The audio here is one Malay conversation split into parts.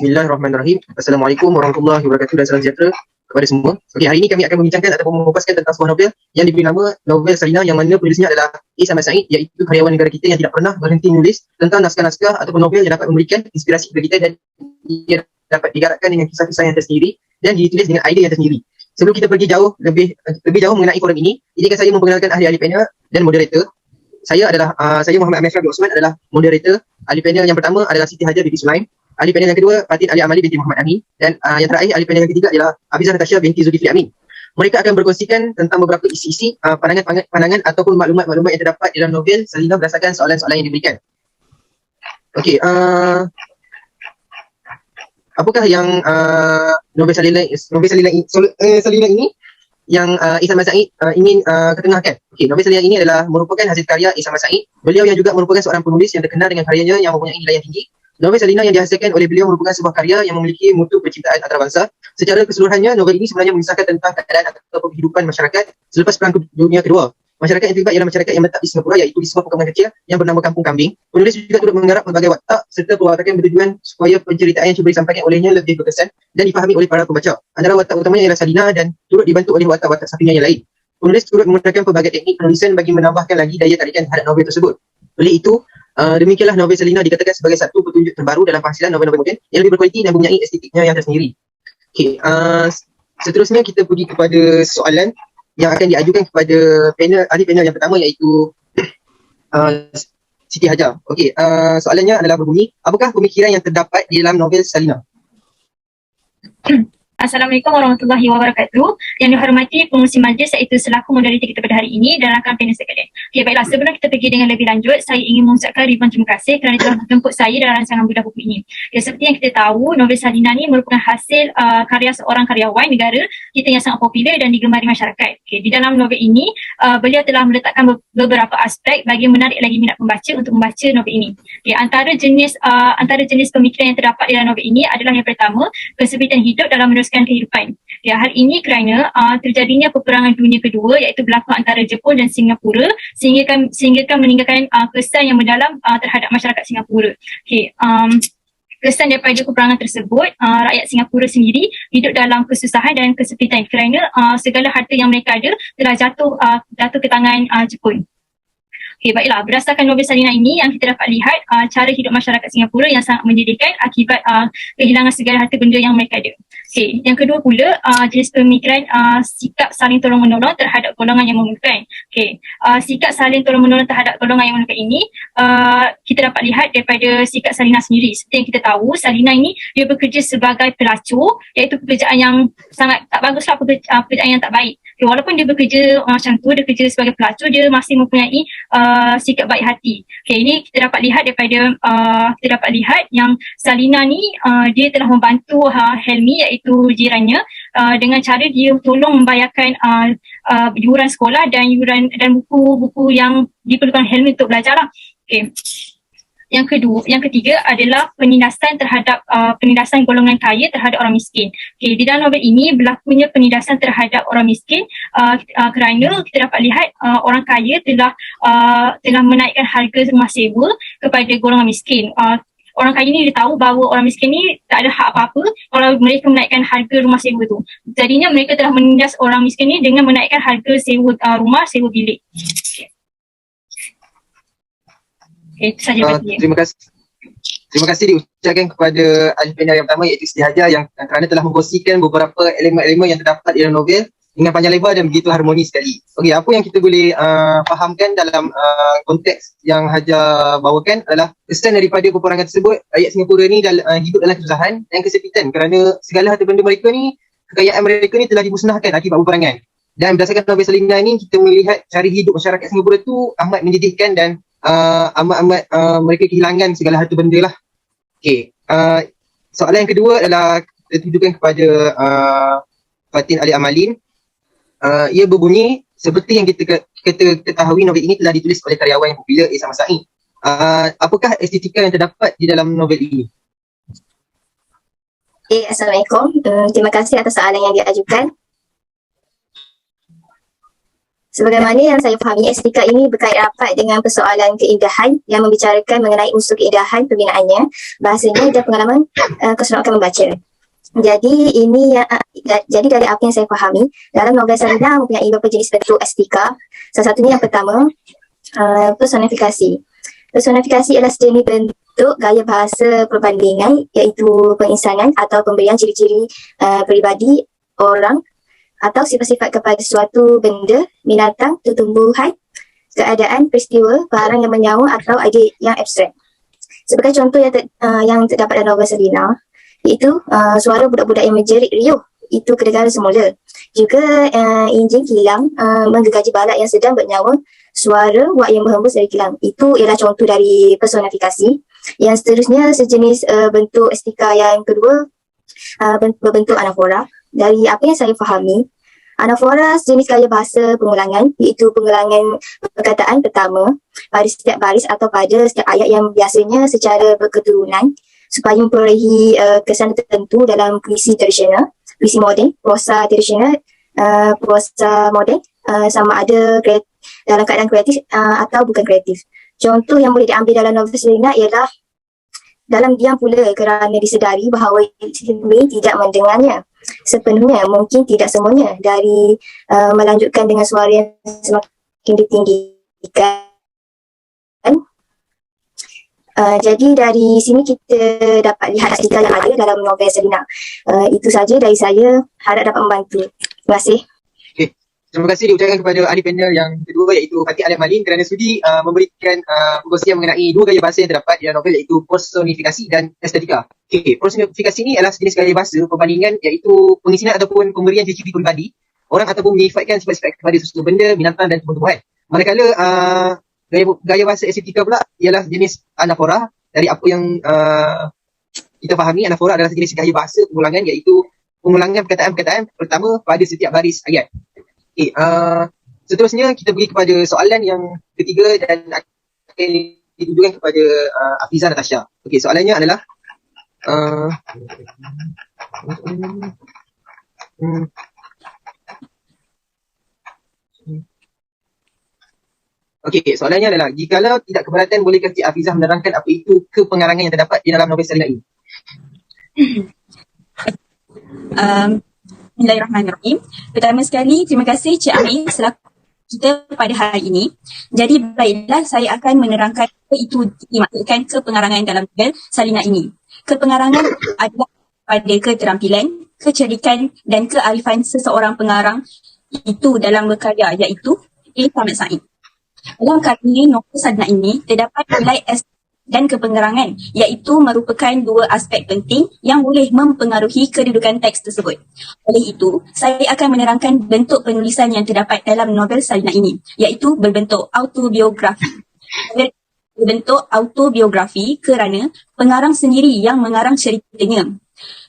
Bismillahirrahmanirrahim. Assalamualaikum warahmatullahi wabarakatuh dan salam sejahtera kepada semua. Okey, hari ini kami akan membincangkan ataupun mengupas tentang sebuah novel yang diberi nama Novel Salina, yang mana penulisnya adalah Is Ahmad Said, iaitu karyawan negara kita yang tidak pernah berhenti menulis tentang naskah-naskah ataupun novel yang dapat memberikan inspirasi kepada kita, dan ia dapat digarakkan dengan kisah-kisah yang tersendiri dan ditulis dengan idea yang tersendiri. Sebelum kita pergi jauh lebih jauh mengenai forum ini, izinkan saya memperkenalkan ahli-ahli panel dan moderator. Saya Muhammad Amir Syafri Osman adalah moderator. Ahli panel yang pertama adalah Siti Hajar binti Sulaim. Ahli panel yang kedua, Fatin Ali Amali binti Muhammad Amin. Dan yang terakhir, ahli panel yang ketiga adalah Hafizah Natasha binti Zulkifli Amin. Mereka akan berkongsikan tentang beberapa isi-isi pandangan ataupun maklumat-maklumat yang terdapat dalam novel Salina berdasarkan soalan-soalan yang diberikan. Okey, apakah yang novel Salina ini yang Is Ahmad Said ingin ketengahkan? Okey, novel Salina ini adalah merupakan hasil karya Is Ahmad Said. Beliau yang juga merupakan seorang penulis yang terkenal dengan karyanya yang mempunyai nilai yang tinggi. Novel Salina yang dihasilkan oleh beliau merupakan sebuah karya yang memiliki mutu penciptaan antarabangsa. Secara keseluruhannya, novel ini sebenarnya mengisahkan tentang keadaan atau kehidupan masyarakat selepas Perang Dunia Kedua. Masyarakat yang terlibat ialah masyarakat yang menetap di Singapura, iaitu di sebuah perkampungan kecil yang bernama Kampung Kambing. Penulis juga turut menggarap pelbagai watak serta perwatakan bertujuan supaya penceritaan yang cuba disampaikan olehnya lebih berkesan dan dipahami oleh para pembaca. Antara watak utamanya ialah Salina dan turut dibantu oleh watak-watak sampingan yang lain. Penulis turut menggunakan pelbagai teknik penulisan bagi menambahkan lagi daya tarikan terhadap novel tersebut. Oleh itu, demikianlah novel Salina dikatakan sebagai satu petunjuk terbaru dalam penghasilan novel-novel moden yang lebih berkualiti dan mempunyai estetiknya yang tersendiri. Okey, seterusnya kita pergi kepada soalan yang akan diajukan kepada ahli panel yang pertama, iaitu Siti Hajar. Okey, soalannya adalah berbunyi, apakah pemikiran yang terdapat di dalam novel Salina? Assalamualaikum warahmatullahi wabarakatuh. Yang dihormati pengurusi majlis, iaitu selaku moderator kita pada hari ini dan rakan panel sekalian. Okey, baiklah, sebelum kita pergi dengan lebih lanjut, saya ingin mengucapkan ribuan terima kasih kerana telah menjemput saya dalam rancangan bedah buku ini. Ya, seperti yang kita tahu, novel Salina ni merupakan hasil karya seorang karyawan negara kita yang sangat popular dan digemari masyarakat. Okey, di dalam novel ini, beliau telah meletakkan beberapa aspek bagi menarik lagi minat pembaca untuk membaca novel ini. Okey, antara jenis pemikiran yang terdapat dalam novel ini adalah yang pertama, kesempitan hidup dalam meneruskan kehidupan. Ya, hal ini kerana terjadinya peperangan dunia kedua, iaitu berlaku antara Jepun dan Singapura, sehingga meninggalkan kesan yang mendalam terhadap masyarakat Singapura. Okey, kesan daripada peperangan tersebut, rakyat Singapura sendiri hidup dalam kesusahan dan kesempitan kerana segala harta yang mereka ada telah jatuh ke tangan Jepun. Okey, baiklah, berdasarkan novel Salina ini yang kita dapat lihat cara hidup masyarakat Singapura yang sangat menyedihkan akibat kehilangan segala harta benda yang mereka ada. Okey, yang kedua pula, jenis pemikiran sikap saling tolong-menolong terhadap golongan yang memerlukan. Okey, sikap saling tolong-menolong terhadap golongan yang memerlukan ini kita dapat lihat daripada sikap Salina sendiri. Seperti yang kita tahu, Salina ini dia bekerja sebagai pelacur, iaitu pekerjaan yang sangat tak baguslah, pekerjaan yang tak baik. Okay, walaupun dia bekerja macam tu, dia kerja sebagai pelacur, dia masih mempunyai sikap baik hati. Okay, ini kita dapat lihat yang Salina ni dia telah membantu Helmi, iaitu jirannya, dengan cara dia tolong membayarkan yuran sekolah dan buku-buku yang diperlukan Helmi untuk belajar lah. Okay. Yang ketiga adalah penindasan golongan kaya terhadap orang miskin. Okay, di dalam novel ini berlakunya penindasan terhadap orang miskin kerana kita dapat lihat orang kaya telah menaikkan harga rumah sewa kepada golongan miskin. Orang kaya ni dia tahu bahawa orang miskin ni tak ada hak apa-apa kalau mereka menaikkan harga rumah sewa tu. Jadinya mereka telah menindas orang miskin ni dengan menaikkan harga sewa rumah, sewa bilik. Okay. Itu saja. Terima kasih diucapkan kepada ahli panel yang pertama, iaitu Siti Hajar, yang kerana telah mengkongsikan beberapa elemen-elemen yang terdapat dalam novel dengan panjang lebar dan begitu harmoni sekali. Okey, apa yang kita boleh fahamkan dalam konteks yang Hajar bawakan adalah kesan daripada peperangan tersebut. Rakyat Singapura ni hidup dalam kesusahan dan kesempitan kerana segala harta benda mereka ni, kekayaan mereka ni telah dimusnahkan akibat peperangan. Dan berdasarkan novel Salina ni, kita melihat cara hidup masyarakat Singapura tu amat menyedihkan dan mereka kehilangan segala harta benda lah. Okey, soalan yang kedua adalah ditujukan kepada Fatin Ali Amalin. Ia berbunyi, seperti yang kita ketahui, novel ini telah ditulis oleh karyawan yang popular Is Ahmad Said. Apakah estetika yang terdapat di dalam novel ini? Okay, Assalamualaikum. Terima kasih atas soalan yang diajukan. Sebagaimana yang saya fahami, estetika ini berkait rapat dengan persoalan keindahan yang membicarakan mengenai unsur keindahan pembinaannya, bahasanya dan pengalaman keseronokan membaca. Jadi jadi dari apa yang saya fahami, dalam novel Sarina mempunyai beberapa jenis bentuk estetika. Salah satunya yang pertama, personifikasi. Personifikasi adalah sejenis bentuk gaya bahasa perbandingan, iaitu penginsanan atau pemberian ciri-ciri peribadi orang atau sifat-sifat kepada suatu benda, binatang, tumbuhan, keadaan, peristiwa, barang yang menyawa atau idea yang abstrak. Sebagai contoh yang terdapat dalam novel Selina, iaitu suara budak-budak yang menjerit riuh, itu kedengaran semula. Juga enjin kilang menggergaji balak yang sedang bernyawa, suara wak yang berhembus dari kilang. Itu ialah contoh dari personifikasi. Yang seterusnya sejenis bentuk estetika yang kedua, berbentuk anafora. Dari apa yang saya fahami, anafora sejenis gaya bahasa pengulangan, iaitu pengulangan perkataan pertama pada setiap baris atau pada setiap ayat yang biasanya secara berketurunan supaya memperolehi kesan tertentu dalam puisi tradisional, puisi moden, prosa tradisional, prosa moden, sama ada dalam keadaan kreatif atau bukan kreatif. Contoh yang boleh diambil dalam novel Selina ialah dalam diam pula kerana disedari bahawa Hemingway tidak mendengarnya sepenuhnya, mungkin tidak semuanya, dari melanjutkan dengan suara yang semakin ditinggikan. Jadi dari sini kita dapat lihat estetika yang ada dalam novel Selina. Itu saja dari saya, harap dapat membantu. Terima kasih. Terima kasih diucapkan kepada ahli panel yang kedua, iaitu Fatih Alim Malin, kerana sudi memberikan perkongsian mengenai dua gaya bahasa yang terdapat di dalam novel, iaitu personifikasi dan estetika. Personifikasi ini adalah jenis gaya bahasa perbandingan, iaitu pengisian ataupun pemberian ciri-ciri peribadi orang ataupun menyifatkan sifat-sifat kepada sesuatu benda, binatang dan tumbuhan. Manakala gaya bahasa estetika pula ialah jenis anafora. Dari apa yang kita fahami, anafora adalah jenis gaya bahasa pengulangan, iaitu pengulangan perkataan-perkataan pertama pada setiap baris ayat. Seterusnya kita pergi kepada soalan yang ketiga dan akan ditujukan kepada Afizah Natasha. Soalannya adalah soalannya adalah, jikalau tidak keberatan, bolehkah Cik Afizah menerangkan apa itu kepengarangan yang terdapat di dalam novel Selina ini? Bismillahirrahmanirrahim. Pertama sekali, terima kasih Cik Amin selaku kita pada hari ini. Jadi baiklah, saya akan menerangkan apa itu dimaksudkan kepengarangan dalam novel Selina ini. Kepengarangan adalah pada keterampilan, kecerdikan dan kearifan seseorang pengarang itu dalam berkarya, iaitu A. Samad Said. Dalam karya novel Selina ini terdapat nilai dan kepengarangan, iaitu merupakan dua aspek penting yang boleh mempengaruhi kedudukan teks tersebut. Oleh itu, saya akan menerangkan bentuk penulisan yang terdapat dalam novel Selina ini, iaitu berbentuk autobiografi. Berbentuk autobiografi kerana pengarang sendiri yang mengarang ceritanya.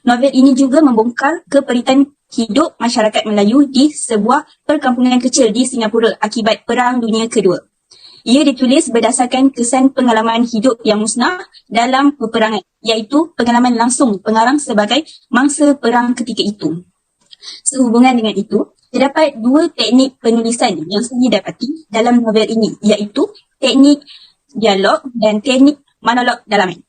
Novel ini juga membongkar keperitan hidup masyarakat Melayu di sebuah perkampungan kecil di Singapura akibat Perang Dunia Kedua. Ia ditulis berdasarkan kesan pengalaman hidup yang musnah dalam peperangan, iaitu pengalaman langsung pengarang sebagai mangsa perang ketika itu. Sehubungan dengan itu, terdapat dua teknik penulisan yang saya dapati dalam novel ini, iaitu teknik dialog dan teknik monolog dalaman.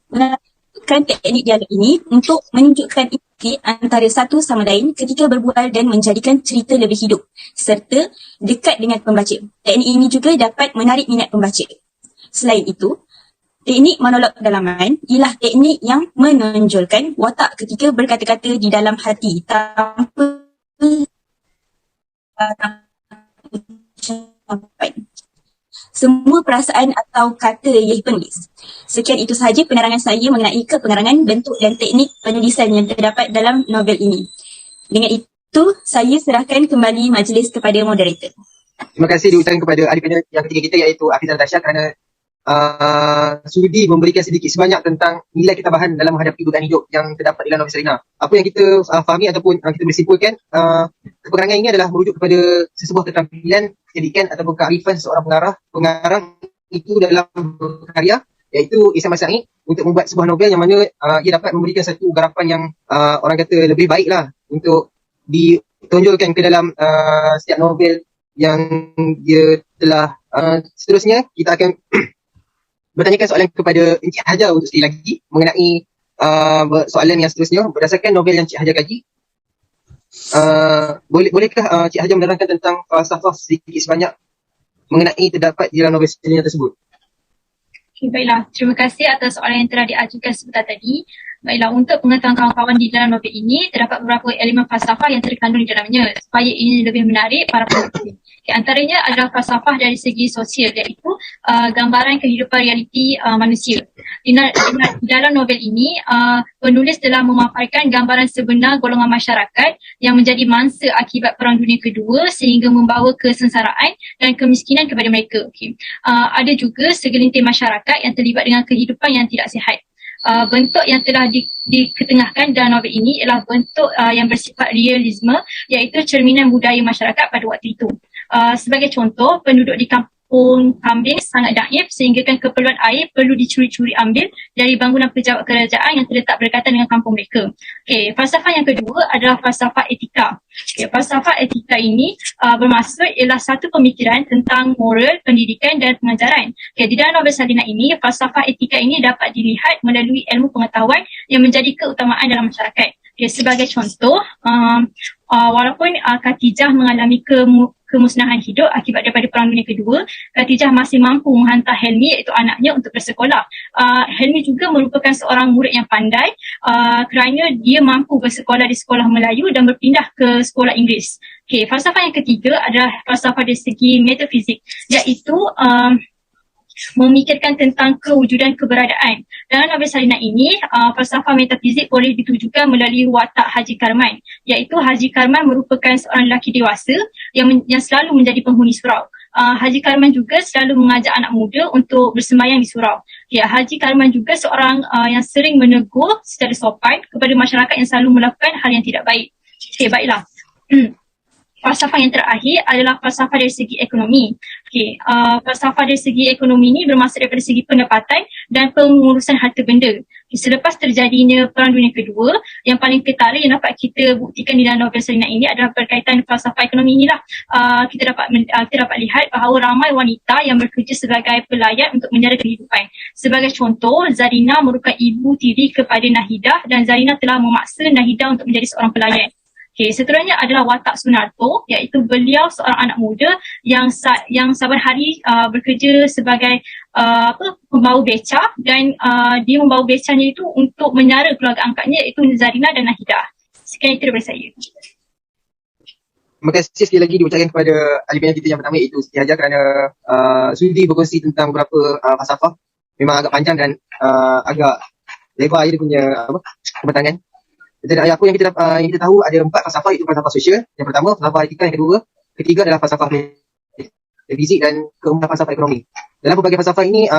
Menggunakan teknik dialog ini untuk menunjukkan interaksi antara satu sama lain ketika berbual dan menjadikan cerita lebih hidup serta dekat dengan pembaca. Teknik ini juga dapat menarik minat pembaca. Selain itu, teknik monolog dalaman ialah teknik yang menonjolkan watak ketika berkata-kata di dalam hati tanpa semua perasaan atau kata yang penulis. Sekian itu sahaja penerangan saya mengenai kepengarangan, bentuk dan teknik penulisan yang terdapat dalam novel ini. Dengan itu, saya serahkan kembali majlis kepada moderator. Terima kasih diucapkan kepada ahli panel yang ketiga kita, iaitu Afizah Natasha, kerana sudi memberikan sedikit sebanyak tentang nilai ketabahan dalam menghadapi godaan hidup yang terdapat dalam novel Selina. Apa yang kita fahami ataupun kita boleh simpulkan, kepengarangan ini adalah merujuk kepada sesebuah keterampilan, kecerdikan ataupun kearifan seorang pengarang itu dalam karya, iaitu A. Samad Said, untuk membuat sebuah novel yang mana ia dapat memberikan satu garapan yang orang kata lebih baik lah untuk ditonjolkan ke dalam setiap novel yang dia telah seterusnya kita akan bertanyakan soalan kepada Encik Hajar untuk sekali lagi mengenai soalan yang seterusnya berdasarkan novel yang Encik Hajar kaji. Bolehkah Encik Hajar menerangkan tentang falsafah sedikit sebanyak mengenai terdapat di dalam novel Selina tersebut? Okay, baiklah, terima kasih atas soalan yang telah diajukan sebentar tadi. Baiklah, untuk pengetahuan kawan-kawan di dalam novel ini, terdapat beberapa elemen falsafah yang terkandung di dalamnya supaya ini lebih menarik para penonton. Antaranya adalah falsafah dari segi sosial, iaitu gambaran kehidupan realiti manusia. Di dalam novel ini, penulis telah memaparkan gambaran sebenar golongan masyarakat yang menjadi mangsa akibat Perang Dunia Kedua sehingga membawa kesengsaraan dan kemiskinan kepada mereka. Ada juga segelintir masyarakat yang terlibat dengan kehidupan yang tidak sihat. Bentuk yang telah diketengahkan dalam novel ini ialah bentuk yang bersifat realisme, iaitu cerminan budaya masyarakat pada waktu itu. Sebagai contoh, penduduk di kampung Kambing sangat daif sehinggakan keperluan air perlu dicuri-curi ambil dari bangunan pejabat kerajaan yang terletak berdekatan dengan kampung mereka. Falsafah yang kedua adalah falsafah etika. Falsafah etika ini bermaksud ialah satu pemikiran tentang moral, pendidikan dan pengajaran. Di dalam novel Selina ini, falsafah etika ini dapat dilihat melalui ilmu pengetahuan yang menjadi keutamaan dalam masyarakat. Sebagai contoh, walaupun Khatijah mengalami kemusnahan hidup akibat daripada Perang Dunia Kedua, Khatijah masih mampu menghantar Helmi, iaitu anaknya, untuk bersekolah. Helmi juga merupakan seorang murid yang pandai kerana dia mampu bersekolah di sekolah Melayu dan berpindah ke sekolah Inggeris. Falsafah yang ketiga adalah falsafah dari segi metafizik, iaitu memikirkan tentang kewujudan keberadaan. Dalam novel Selina ini, falsafah metafizik boleh ditujukan melalui watak Haji Karman, iaitu Haji Karman merupakan seorang lelaki dewasa yang selalu menjadi penghuni surau. Haji Karman juga selalu mengajak anak muda untuk bersembahyang di surau. Haji Karman juga seorang yang sering menegur secara sopan kepada masyarakat yang selalu melakukan hal yang tidak baik. Baiklah. Falsafah yang terakhir adalah falsafah dari segi ekonomi. Falsafah dari segi ekonomi ini bermaksud daripada segi pendapatan dan pengurusan harta benda. Selepas terjadinya Perang Dunia Kedua, yang paling ketara yang dapat kita buktikan di dalam novel Selina ini adalah berkaitan falsafah ekonomi inilah. Kita dapat lihat bahawa ramai wanita yang bekerja sebagai pelayan untuk menjara kehidupan. Sebagai contoh, Zarina merupakan ibu tiri kepada Nahidah dan Zarina telah memaksa Nahidah untuk menjadi seorang pelayan. Seterusnya adalah watak Sunarto, iaitu beliau seorang anak muda yang saban hari bekerja sebagai pembawa beca dan dia membawa becanya itu untuk menyara keluarga angkatnya, iaitu Zarina dan Nahidah. Sekian itu daripada saya. Terima kasih sekali lagi diucapkan kepada ahli panel kita yang pertama, iaitu Siti Hajar, kerana sudi berkongsi tentang beberapa falsafah. Memang agak panjang dan agak lebar dia punya kebetangan. Apa yang kita tahu ada 4 falsafah, iaitu falsafah sosial. Yang pertama, falsafah etika. Yang kedua, ketiga adalah falsafah fizik dan keempat falsafah ekonomi. Dalam pelbagai falsafah ini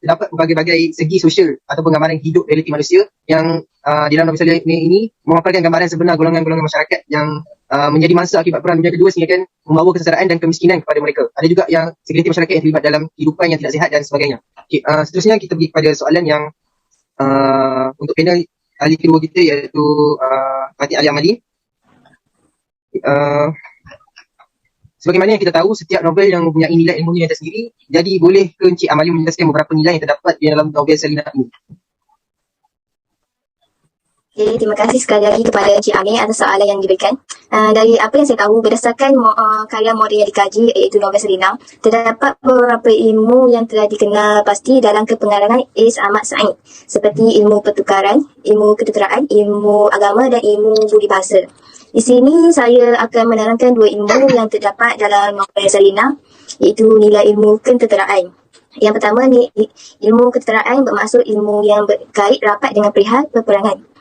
terdapat berbagai-bagai segi sosial atau penggambaran hidup realiti manusia yang di dalam novel ini memaparkan gambaran sebenar golongan-golongan masyarakat yang menjadi mangsa akibat Perang Dunia Kedua sehingga kan membawa kesengsaraan dan kemiskinan kepada mereka. Ada juga yang segelintir masyarakat yang terlibat dalam kehidupan yang tidak sihat dan sebagainya. Seterusnya kita pergi kepada soalan yang untuk panel ahli kedua kita, iaitu Fatih Ali Amali. Sebagaimana yang kita tahu, setiap novel yang mempunyai nilai ilmunya yang tersendiri. Jadi boleh ke Encik Amali menjelaskan beberapa nilai yang terdapat di dalam novel Selina ini? Terima kasih sekali lagi kepada Encik Amir atas soalan yang diberikan. Dari apa yang saya tahu, berdasarkan karya model yang dikaji, iaitu novel Selina, terdapat beberapa ilmu yang telah dikenal pasti dalam kepengarangan Is Ahmad Said, seperti ilmu pertukaran, ilmu ketenteraan, ilmu agama dan ilmu budi bahasa. Di sini saya akan menerangkan 2 ilmu yang terdapat dalam novel Selina, iaitu nilai ilmu ketenteraan. Yang pertama, ilmu ketenteraan bermaksud ilmu yang berkait rapat dengan perihal peperangan.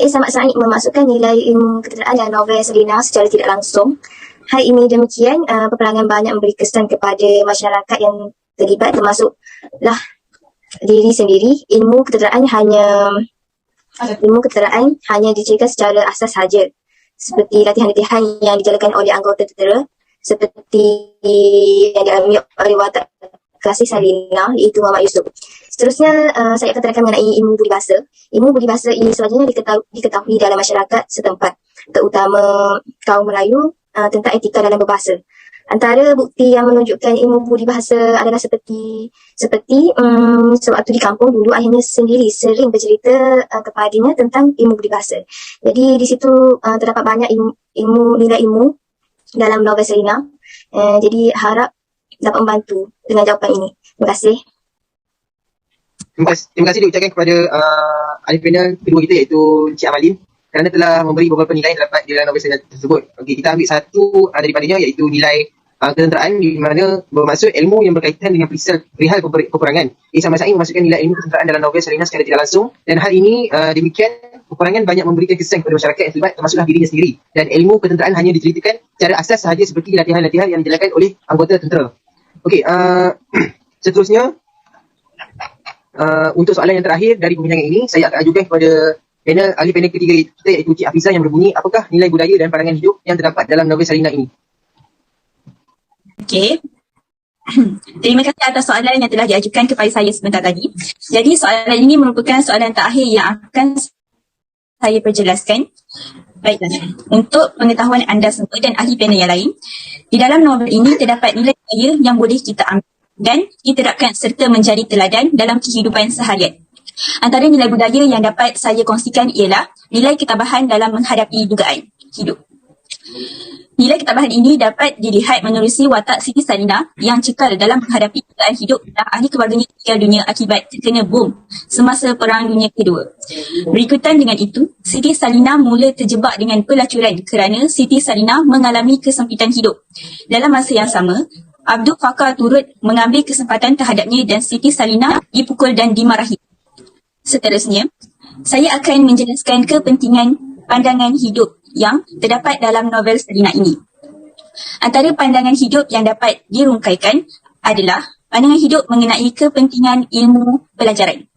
Is Ahmad Said memasukkan nilai ilmu ketenteraan dalam novel Selina secara tidak langsung. Hal ini demikian, peperangan banyak memberi kesan kepada masyarakat yang terlibat, termasuklah diri sendiri. Ilmu ketenteraan hanya dicirikan secara asas saja, seperti latihan-latihan yang dijalankan oleh anggota tentera, seperti yang dialami oleh watak klasik Selina, iaitu Muhammad Yusuf. Seterusnya, saya akan terangkan mengenai ilmu budi bahasa. Ilmu budi bahasa ini selanjutnya diketahui dalam masyarakat setempat, terutama kaum Melayu, tentang etika dalam berbahasa. Antara bukti yang menunjukkan ilmu budi bahasa adalah seperti sewaktu di kampung dulu ayahnya sendiri sering bercerita kepadanya tentang ilmu budi bahasa. Jadi di situ terdapat banyak nilai ilmu dalam novel Selina. Jadi harap dapat membantu dengan jawapan ini. Terima kasih. Terima kasih diucapkan kepada ahli panel kedua kita iaitu Encik Amalin kerana telah memberi beberapa nilai yang terdapat di dalam novel Selina tersebut. Okey, kita ambil satu daripadanya iaitu nilai ketenteraan, di mana bermaksud ilmu yang berkaitan dengan perihal peperangan. Ihsan Masai memasukkan nilai ilmu ketenteraan dalam novel Selina secara tidak langsung, dan hal ini demikian peperangan banyak memberikan kesan kepada masyarakat yang terlibat, termasuklah dirinya sendiri, dan ilmu ketenteraan hanya diceritakan secara asas sahaja seperti latihan-latihan yang dijalankan oleh anggota tentera. Okey, seterusnya untuk soalan yang terakhir dari perbincangan ini, saya akan ajukan kepada ahli panel ketiga kita iaitu Cik Hafizah yang berbunyi, apakah nilai budaya dan pandangan hidup yang terdapat dalam novel Selina ini? Okey. Terima kasih atas soalan yang telah diajukan kepada saya sebentar tadi. Jadi soalan ini merupakan soalan terakhir yang akan saya perjelaskan. Baiklah, untuk pengetahuan anda semua dan ahli panel yang lain, di dalam novel ini terdapat nilai budaya yang boleh kita ambil dan diterapkan serta menjadi teladan dalam kehidupan seharian. Antara nilai budaya yang dapat saya kongsikan ialah nilai ketabahan dalam menghadapi dugaan hidup. Nilai ketabahan ini dapat dilihat menerusi watak Siti Salina yang cekal dalam menghadapi dugaan hidup dan ahli keluarganya tinggal dunia akibat terkena bom semasa Perang Dunia Kedua. Berikutan dengan itu, Siti Salina mula terjebak dengan pelacuran kerana Siti Salina mengalami kesempitan hidup. Dalam masa yang sama, Abdul Fakar turut mengambil kesempatan terhadapnya dan Siti Salina dipukul dan dimarahi. Seterusnya, saya akan menjelaskan kepentingan pandangan hidup yang terdapat dalam novel Selina ini. Antara pandangan hidup yang dapat dirungkaikan adalah pandangan hidup mengenai kepentingan ilmu pelajaran.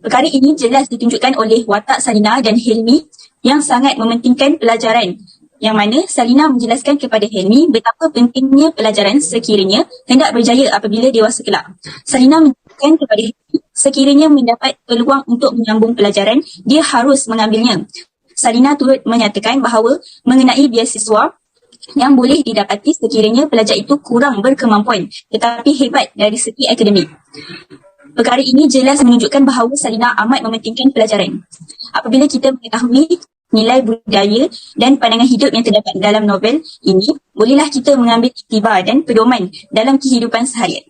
Perkara ini jelas ditunjukkan oleh watak Salina dan Helmi yang sangat mementingkan pelajaran, yang mana Salina menjelaskan kepada Helmi betapa pentingnya pelajaran sekiranya hendak berjaya apabila dewasa kelak. Salina menjelaskan kepada Helmi sekiranya mendapat peluang untuk menyambung pelajaran, dia harus mengambilnya. Salina turut menyatakan bahawa mengenai beasiswa yang boleh didapati sekiranya pelajar itu kurang berkemampuan tetapi hebat dari segi akademik. Perkara ini jelas menunjukkan bahawa Salina amat mementingkan pelajaran. Apabila kita mengetahui nilai budaya dan pandangan hidup yang terdapat dalam novel ini, bolehlah kita mengambil iktibar dan pedoman dalam kehidupan seharian.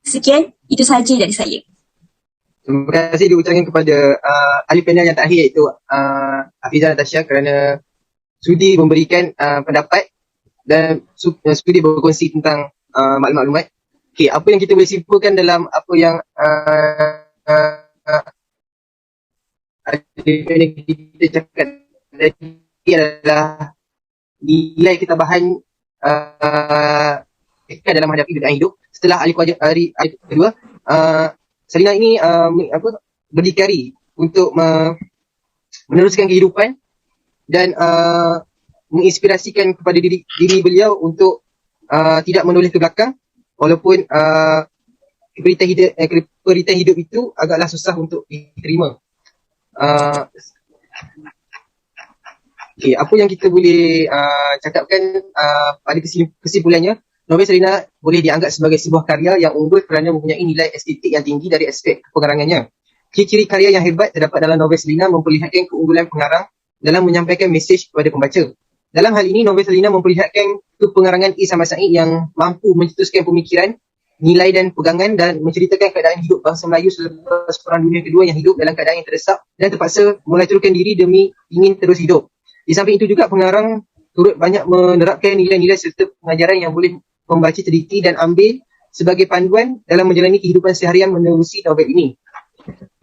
Sekian, itu sahaja dari saya. Terima kasih diucapkan kepada ahli panel yang terakhir iaitu Hafizah Natasha kerana sudi memberikan pendapat dan sudi berkongsi tentang maklumat-maklumat. Okey, apa yang kita boleh simpulkan dalam apa yang ahli panel kita cakap tadi adalah nilai ketabahan dalam menghadapi dugaan hidup. Setelah ahli kedua, Selina ini berdikari untuk meneruskan kehidupan dan menginspirasikan kepada diri beliau untuk tidak menoleh ke belakang walaupun keperitan hidup itu agaklah susah untuk diterima. Okay, apa yang kita boleh cakapkan pada kesimpulannya, novel Selina boleh dianggap sebagai sebuah karya yang unggul kerana mempunyai nilai estetik yang tinggi dari aspek pengarangannya. Ciri-ciri karya yang hebat terdapat dalam novel Selina memperlihatkan keunggulan pengarang dalam menyampaikan mesej kepada pembaca. Dalam hal ini, novel Selina memperlihatkan kepengarangan Ihsan Masai yang mampu mencetuskan pemikiran, nilai dan pegangan dan menceritakan keadaan hidup bangsa Melayu selepas Perang Dunia Kedua yang hidup dalam keadaan yang terdesak dan terpaksa menghancurkan diri demi ingin terus hidup. Di samping itu juga pengarang turut banyak menerapkan nilai-nilai serta pengajaran yang boleh membaca teliti dan ambil sebagai panduan dalam menjalani kehidupan seharian menerusi novel ini.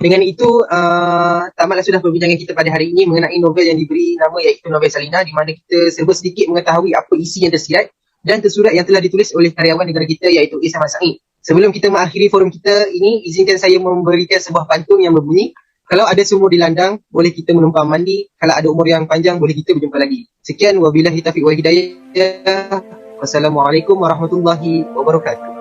Dengan itu, tamatlah sudah perbincangan kita pada hari ini mengenai novel yang diberi nama iaitu novel Selina, di mana kita serba sedikit mengetahui apa isi yang tersirat dan tersurat yang telah ditulis oleh karyawan negara kita iaitu Ihsan Masai. Sebelum kita mengakhiri forum kita ini, izinkan saya memberikan sebuah pantun yang berbunyi, kalau ada sumur di landang, boleh kita menumpang mandi. Kalau ada umur yang panjang, boleh kita berjumpa lagi. Sekian, wabillahi taufiq wal hidayah. Wassalamualaikum warahmatullahi wabarakatuh.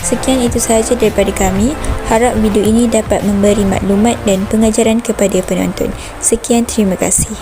Sekian itu sahaja daripada kami. Harap video ini dapat memberi maklumat dan pengajaran kepada penonton. Sekian, terima kasih.